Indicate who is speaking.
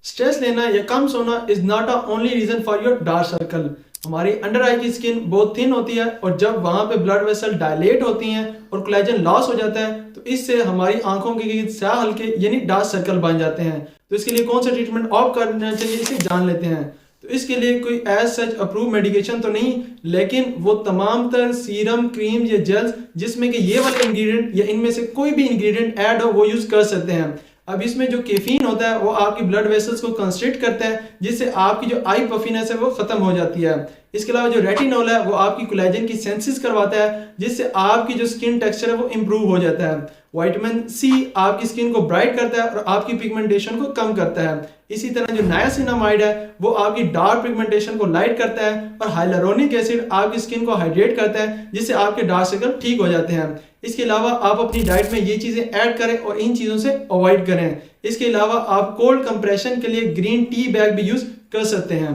Speaker 1: Stress लेना या कम सोना is not a only reason for your dark circle. हमारी अंडर आई की स्किन बहुत थिन होती है और जब वहां पे ब्लड वेसल डायलेट होती हैं और कोलेजन लॉस हो जाता है तो इससे हमारी आंखों के स्याह हल्के यानी डार्क सर्कल बन जाते हैं। तो इसके लिए कौन सा ट्रीटमेंट ऑफ करना चाहिए इसे जान लेते हैं। तो इसके लिए कोई एज सच अप्रूव मेडिकेशन तो नहीं, लेकिन वो तमाम तर सीरम, क्रीम या जेल्स जिसमें कि ये वाले इंग्रेडिएंट या इनमें से कोई भी इंग्रेडिएंट ऐड हो वो यूज कर सकते हैं। अब इसमें जो कैफीन होता है वो आपकी ब्लड वेसल्स को कंस्ट्रिक्ट करता है जिससे आपकी जो आई पफीनेस है वो खत्म हो जाती है। इसके अलावा जो रेटिनॉल है वो आपकी कोलेजन की सेंसिस करवाता है जिससे आपकी जो स्किन टेक्सचर है वो इंप्रूव हो जाता है। विटामिन सी आपकी स्किन को ब्राइट करता है और आपकी पिगमेंटेशन को कम करता है। इसी तरह जो नायासिनामाइड है वो आपकी डार्क पिगमेंटेशन को लाइट करता है और हाइलुरोनिक एसिड आपकी स्किन को हाइड्रेट करता है जिससे आपके डार्क सर्कल ठीक हो जाते हैं। इसके अलावा आप अपनी डाइट में ये चीजें ऐड करें और इन चीजों से अवॉइड करें। इसके अलावा आप कोल्ड कंप्रेशन के लिए ग्रीन टी बैग भी यूज कर सकते हैं।